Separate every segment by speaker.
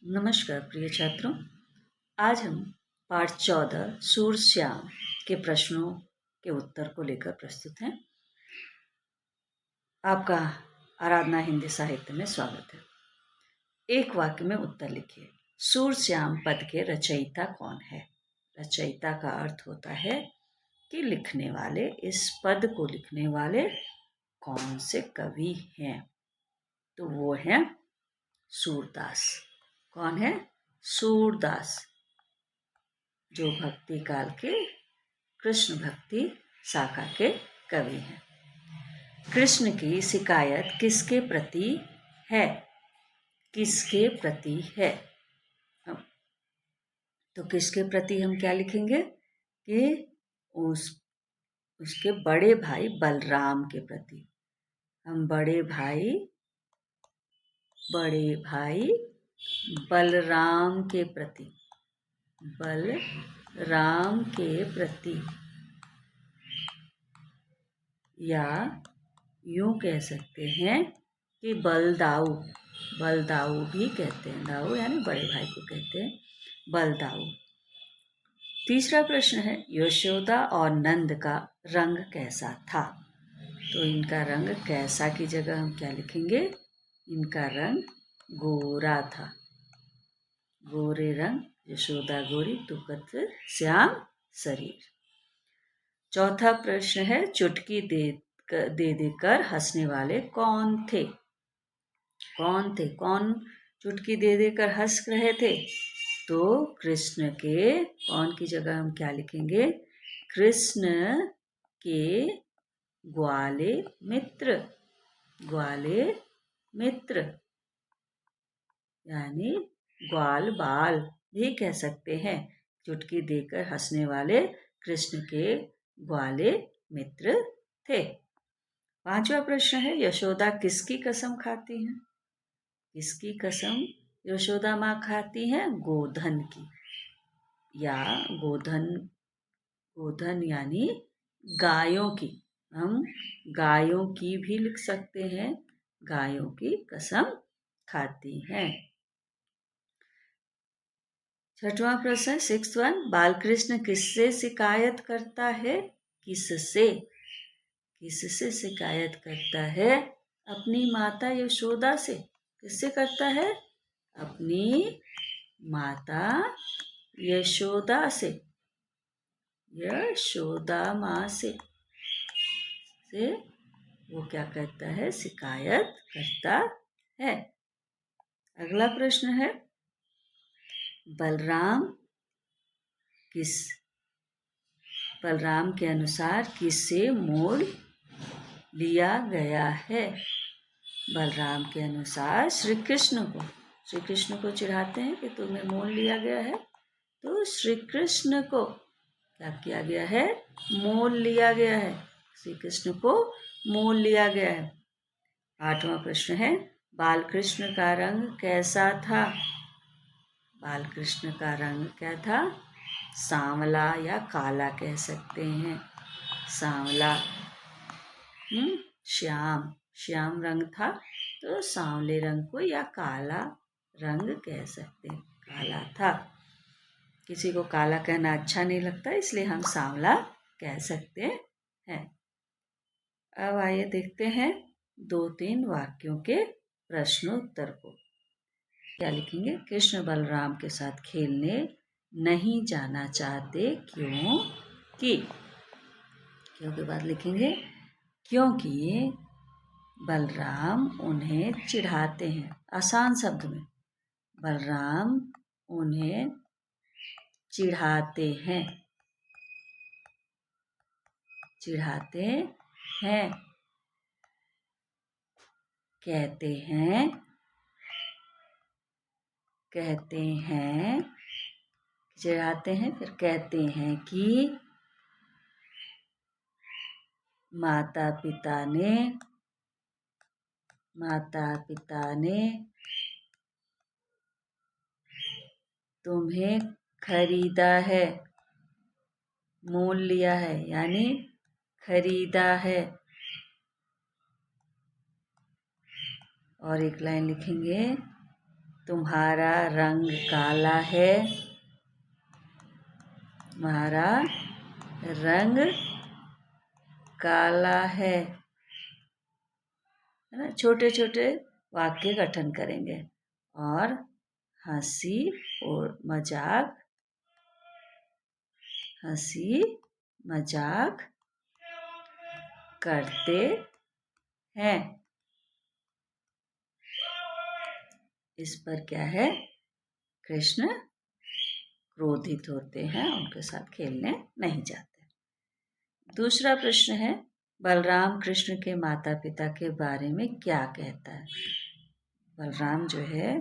Speaker 1: नमस्कार प्रिय छात्रों। आज हम पाठ 14 सूरश्याम के प्रश्नों के उत्तर को लेकर प्रस्तुत हैं। आपका आराधना हिंदी साहित्य में स्वागत है। एक वाक्य में उत्तर लिखिए। सूरश्याम पद के रचयिता कौन है? रचयिता का अर्थ होता है कि लिखने वाले, इस पद को लिखने वाले कौन से कवि हैं। तो वो हैं सूरदास। कौन है? सूरदास, जो भक्ति काल के कृष्ण भक्ति शाखा के कवि हैं। कृष्ण की शिकायत किसके प्रति है? किसके प्रति है? तो किसके प्रति हम क्या लिखेंगे कि उसके बड़े भाई बलराम के प्रति। हम बड़े भाई बलराम के प्रति, बलराम के प्रति, या यूं कह सकते हैं कि बलदाऊ भी कहते हैं। दाऊ यानी बड़े भाई को कहते हैं बलदाऊ। तीसरा प्रश्न है, यशोदा और नंद का रंग कैसा था? तो इनका रंग कैसा की जगह हम क्या लिखेंगे? इनका रंग गोरा था। गोरे रंग, यशोदा गोरी, तुकत श्याम शरीर। चौथा प्रश्न है, चुटकी दे देकर हंसने वाले कौन थे? कौन चुटकी दे देकर हंस रहे थे? तो कृष्ण के, कौन की जगह हम क्या लिखेंगे? कृष्ण के ग्वाले मित्र, यानी ग्वाल बाल भी कह सकते हैं। चुटकी देकर हंसने वाले कृष्ण के ग्वाले मित्र थे। पांचवा प्रश्न है, यशोदा किसकी कसम खाती हैं? किसकी कसम यशोदा माँ खाती हैं? गोधन की, या गोधन यानी गायों की। हम गायों की भी लिख सकते हैं। गायों की कसम खाती हैं। छठवां प्रश्न, 6th 1, बालकृष्ण किससे शिकायत करता है? किससे शिकायत करता है? अपनी माता यशोदा से। किससे करता है? अपनी माता यशोदा से, यशोदा माँ से वो क्या करता है? शिकायत करता है। अगला प्रश्न है, बलराम के अनुसार किससे मोल लिया गया है? बलराम के अनुसार श्री कृष्ण को चिढ़ाते हैं कि तुम्हें मोल लिया गया है। तो श्री कृष्ण को क्या किया गया है? मोल लिया गया है। श्री कृष्ण को मोल लिया गया है। 8वां प्रश्न है, बालकृष्ण का रंग कैसा था? बालकृष्ण का रंग क्या था? सांवला या काला कह सकते हैं। सांवला, श्याम रंग था, तो सांवले रंग को या काला रंग कह सकते हैं। काला था। किसी को काला कहना अच्छा नहीं लगता, इसलिए हम सांवला कह सकते हैं। अब आइए देखते हैं 2-3 वाक्यों के प्रश्नोत्तर को। क्या लिखेंगे? कृष्ण बलराम के साथ खेलने नहीं जाना चाहते क्योंकि के बाद लिखेंगे क्योंकि बलराम उन्हें चिढ़ाते हैं। आसान शब्द में, बलराम उन्हें चिढ़ाते हैं। कहते हैं, चिढ़ाते हैं, फिर कहते हैं कि माता पिता ने तुम्हें खरीदा है। मोल लिया है यानी खरीदा है। और एक लाइन लिखेंगे, तुम्हारा रंग काला है, तुम्हारा रंग काला है ना। छोटे छोटे वाक्य गठन करेंगे और हंसी और मजाक करते हैं। इस पर क्या है, कृष्ण क्रोधित होते हैं, उनके साथ खेलने नहीं जाते। दूसरा प्रश्न है, बलराम कृष्ण के माता पिता के बारे में क्या कहता है। बलराम जो है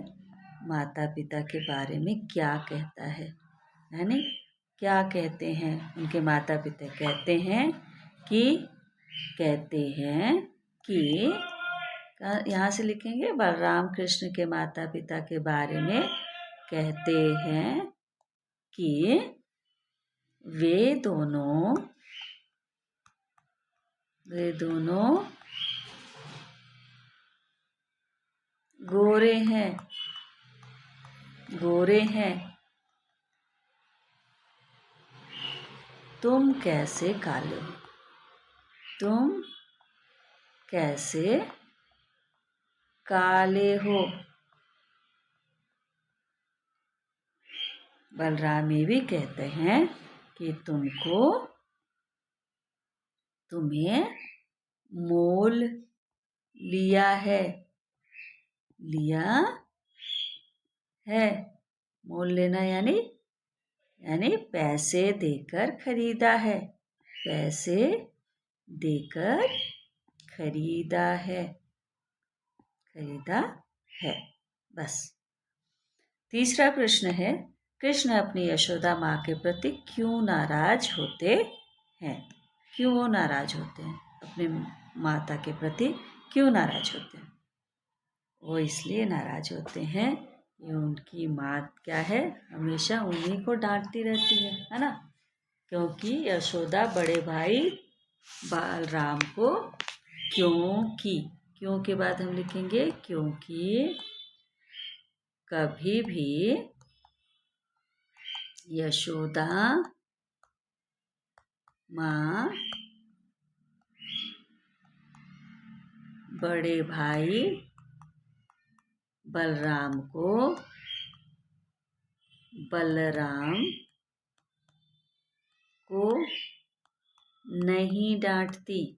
Speaker 1: माता पिता के बारे में क्या कहता है, यानी क्या कहते हैं उनके माता पिता। कहते हैं कि यहाँ से लिखेंगे, बलराम कृष्ण के माता पिता के बारे में कहते हैं कि वे दोनों गोरे हैं। तुम कैसे काले हो, तुम कैसे काले हो। बलराम ये भी कहते हैं कि तुम्हें मोल लिया है, मोल लेना यानी पैसे देकर खरीदा है, खरीदा है। बस। तीसरा प्रश्न है, कृष्ण अपनी यशोदा माँ के प्रति क्यों नाराज होते हैं। क्यों वो नाराज होते हैं, अपने माता के प्रति क्यों नाराज होते हैं। वो इसलिए नाराज होते हैं कि उनकी माँ क्या है, हमेशा उन्हीं को डांटती रहती है ना। क्योंकि यशोदा बड़े भाई बलराम को क्यों के बाद हम लिखेंगे, क्योंकि कभी भी यशोदा माँ बड़े भाई बलराम को नहीं डांटती,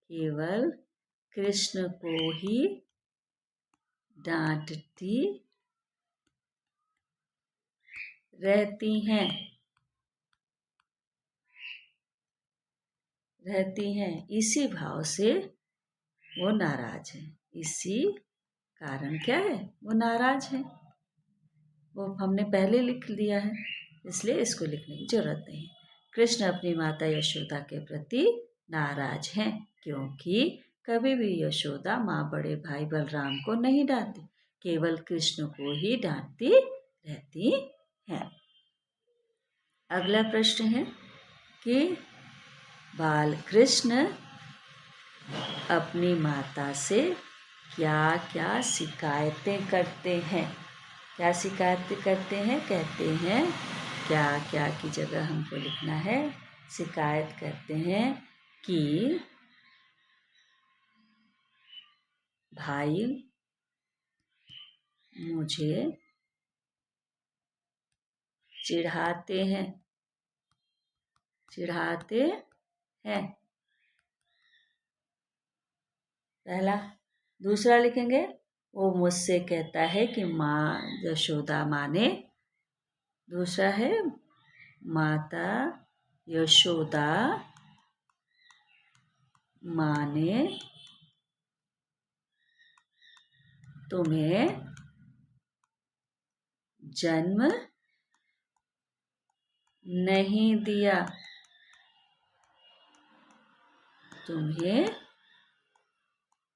Speaker 1: केवल कृष्ण को ही डांटती रहती हैं। इसी भाव से वो नाराज है। इसी कारण क्या है, वो नाराज है। वो हमने पहले लिख लिया है, इसलिए इसको लिखने की जरूरत नहीं। कृष्ण अपनी माता यशोदा के प्रति नाराज हैं क्योंकि कभी भी यशोदा माँ बड़े भाई बलराम को नहीं डांटती, केवल कृष्ण को ही डांटती रहती है। अगला प्रश्न है कि बाल कृष्ण अपनी माता से क्या क्या शिकायतें करते हैं। क्या शिकायतें करते हैं, कहते हैं क्या क्या की जगह हमको लिखना है। शिकायत करते हैं कि भाई मुझे चिढ़ाते हैं। पहला। दूसरा लिखेंगे, वो मुझसे कहता है कि माँ यशोदा माँ ने। दूसरा है, माता यशोदा माँ ने तुम्हें जन्म नहीं दिया, तुम्हें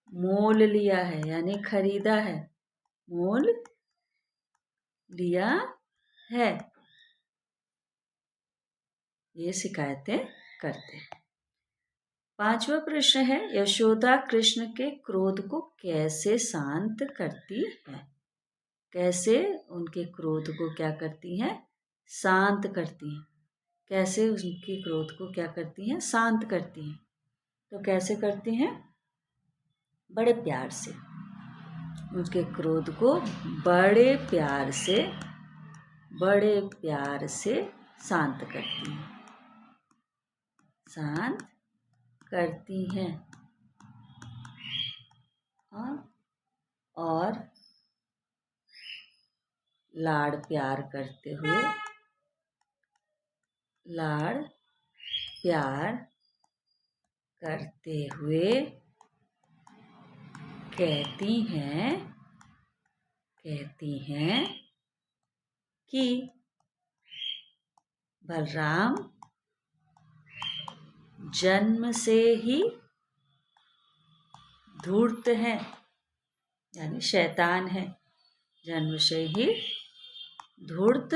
Speaker 1: मोल लिया है यानी खरीदा है, मोल लिया है, ये शिकायतें करते हैं। 5वां प्रश्न है, यशोदा कृष्ण के क्रोध को कैसे शांत करती है? कैसे उनके क्रोध को क्या करती हैं? शांत करती हैं। कैसे उनके क्रोध को क्या करती हैं? शांत करती हैं। तो कैसे करती हैं? बड़े प्यार से, उसके क्रोध को बड़े प्यार से शांत करती हैं, शांत करती हैं। और लाड़ प्यार करते हुए, लाड़ प्यार करते हुए कहती हैं कि बलराम जन्म से ही धूर्त हैं, यानी शैतान है, जन्म से ही धूर्त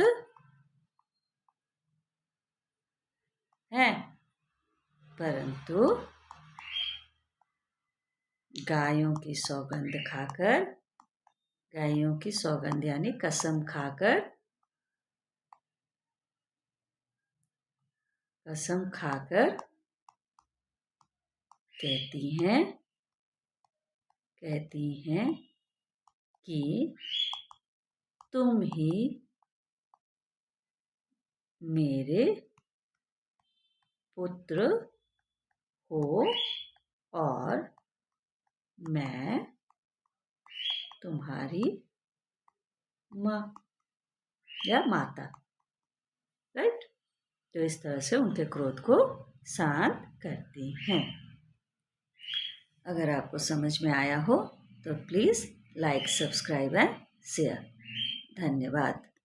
Speaker 1: है, परंतु गायों की सौगंध यानी कसम खाकर कहती हैं कि तुम ही मेरे पुत्र हो और मैं तुम्हारी माँ या माता, राइट। तो इस तरह से उनके क्रोध को शांत करती हैं। अगर आपको समझ में आया हो तो please like, subscribe and share. धन्यवाद।